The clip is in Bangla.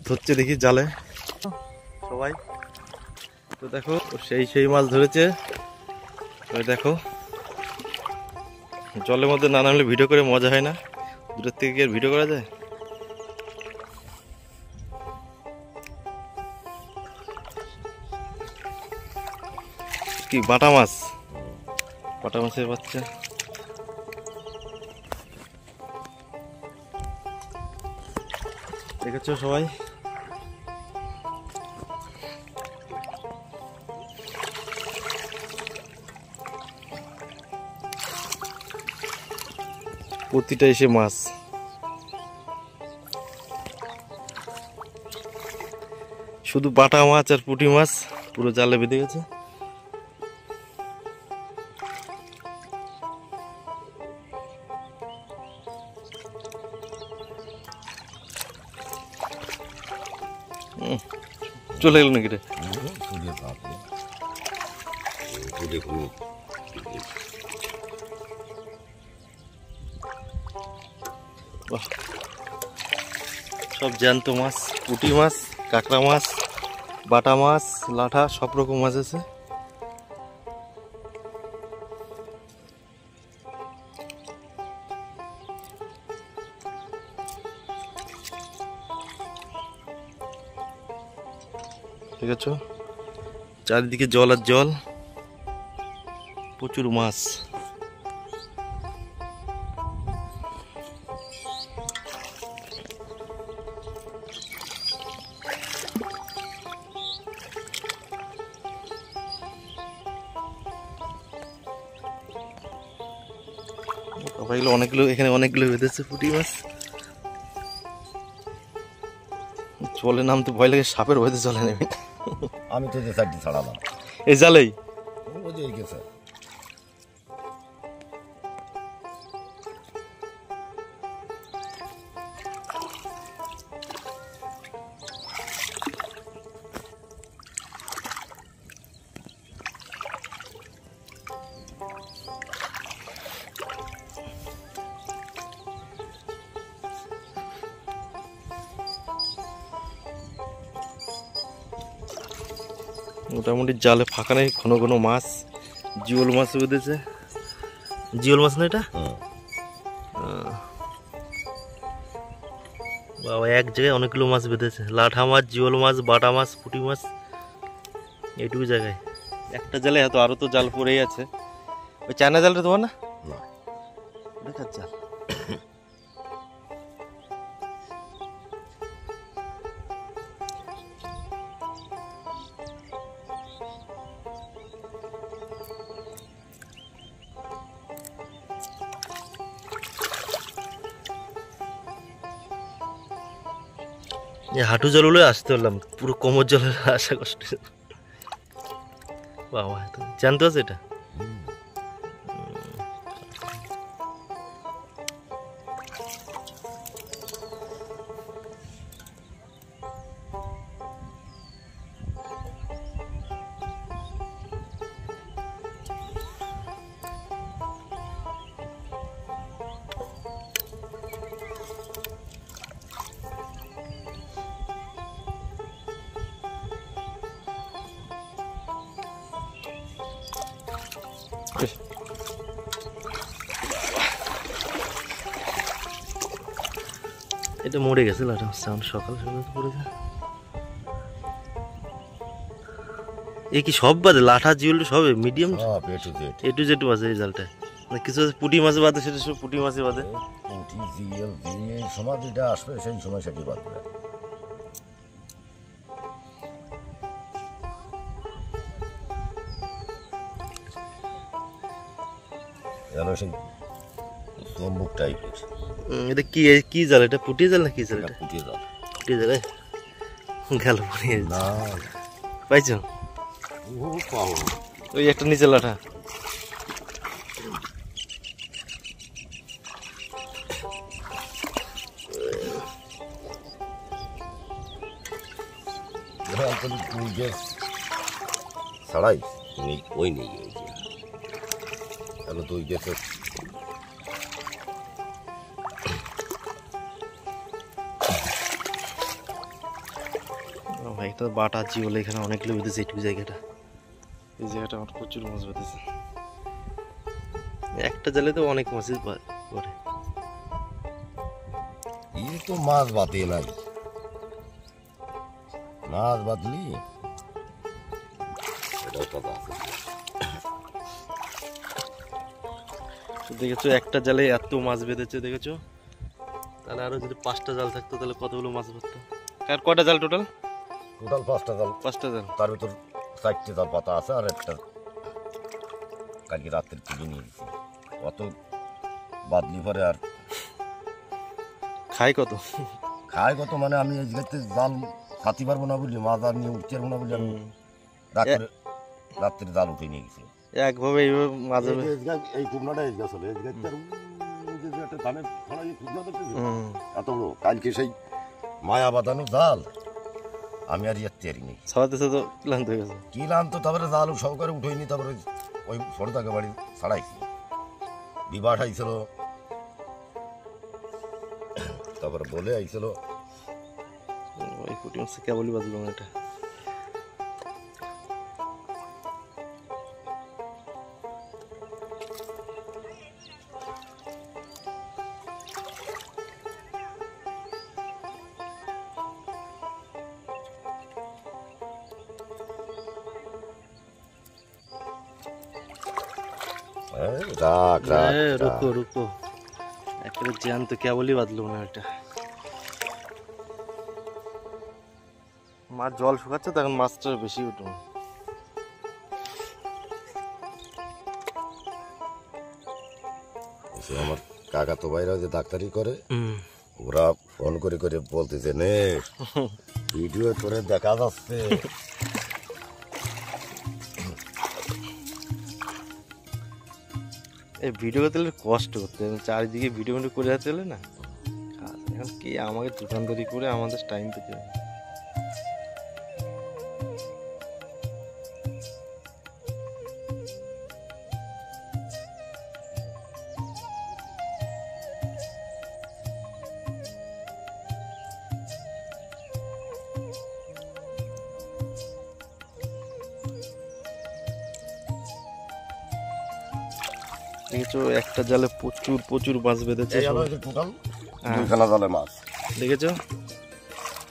ধরছে দেখি জালে সবাই। তো দেখো সেই মাছ ধরেছে। ওই দেখো, জলের মধ্যে না নামলে ভিডিও করে মজা হয় না, দূরের থেকে কি আর ভিডিও করা যায়? কি বাটা মাছ, বাটা মাছের বাচ্চা। দেখেছো সবাই? প্রতিটা এসে মাছ। শুধু বাটা মাছ আর পুঁটি মাছ পুরো জালে বেঁধে গেছে। চলে গেল নাকি রে? সব জ্যান্ত মাছ, পুঁটি মাছ, কাঁকড়া মাছ, বাটা মাছ, লাঠা, সব রকম মাছ আছে। ঠিক আছে, চারিদিকে জল আর জল, প্রচুর মাছ। অনেকগুলো এখানে অনেকগুলো বেঁধেছে পুঁটি মাছ। জলে নামতে ভয় লাগে, সাপের ভয়তে জলে নেবে। আমি তো যে চারটি ছাড়ালাম এই জালেই। মোটামুটি জালে ফাঁকা নেই, ঘন ঘন মাছ। জিওল মাছ বেঁধেছে। জিওল মাছ না এটা? বাবা, এক জায়গায় অনেকগুলো মাছ বেঁধেছে। লাঠা মাছ, জিওল মাছ, বাটা মাছ, পুঁটি মাছ, এইটুকু জায়গায়। একটা জালে এত, আরো তো জাল পড়েই আছে। ওই চায়না জালটা তোমার না? দেখার জাল। হাঁটু জল হলে আসতে পারলাম, পুরো কোমর জলে আসা কষ্ট। বাবা, জানতো আছে এটা? এটা মরে গেছে লাঠা মাছ, সকাল সকাল পড়েছে। এই কি সব বাদে? লাঠা, জিওল সব মিডিয়াম, এ টু জেড মাছ এই জালটা? কিছু পুঁটি মাছ বাদে, সেটা সব পুঁটি মাছে বাদে। পুঁটি, জিওল, এই সময় যেটা আসবে সেই সময় সেটি বাদবে। চম্বুক টাইপের। এটা কি কি জাল? এটা পুঁটি জাল না কি জাল? এটা পুঁটি জাল। পুঁটি জাল গেল না, পাইছো? ওই একটা নিচে লাঠা। ছাড়াই ওই নেই, তাহলে তো ওই গেছে। ভাই তো বাটা জিওল এখানে অনেকগুলো বেঁধেছে এইটুকু জায়গাটা। এই জায়গাটা আমার প্রচুর মাছ বেঁধেছে। একটা জালে তো অনেক মাছই পড়ে। এই তো মাছ বাতে নাই, মাছ বাতলি এটাও কথা আছে। দেখেছো একটা জালে এত মাছ বেঁধেছে দেখেছো, তাহলে আরো যদি 5টা জাল থাকতো তাহলে কতগুলো মাছ ধরতো। কার কয়টা জাল টোটাল? টোটাল 5টা জাল। 5টা জাল, তার ভিতর 4টে জাল পাতা আছে আর একটা কালকে রাত্রে তুলে নিয়ে গেছি। অত বাদলি পরে আর খাই কত? খায় কত মানে আমি এই জায়গাতে জাল খাতে পারবো না বলি, মাছ আর নিয়ে উঠতে পারবো না বলি আমি রাত্রে জাল উঠে নিয়ে গেছি। একভাবে এইভাবে মাছ হবে। এই কুমড়াটা এই গাছ হলো এই গাছটা ধানের ফলাই কুমড়া এত বড় কালকে সেই মায়া বাঁধানো জাল আমি আর ইয়ে তৈরি নেই সবাই দেশে তো ক্লান্ত হয়ে গেছে। কি আনতো, তারপরে জাল সহকারে উঠেনি, তারপরে ওই ছোট থাকে বাড়ি ছাড়াইছি, বিবাহ আইছিল, তারপরে বলে আইছিল। ওই পুঁটি মাছ কেবলই বাজলো না এটা। রাখ রাখ রুকো রুকো, একেবারে জ্যান্ত কেবলই বাজলো না এটা। মাছ জল শুকাচ্ছে তখন মাছটা বেশি উঠবে। আমার কাকা তো ভাইরা যে ডাক্তারি করে ওরা ফোন করে করে বলতেছে নে ভিডিও করে দেখা যাচ্ছে। এই ভিডিও করতে হলে কষ্ট করতে হবে, চারিদিকে ভিডিও করে যেতে হলে না। এখন কি আমাকে দোকানদারি করে আমাদের টাইম পেতে হবে। দেখেছো একটা জালে প্রচুর প্রচুর মাছ বেঁধেছে। টোটাল 2খানা জালে মাছ দেখেছো।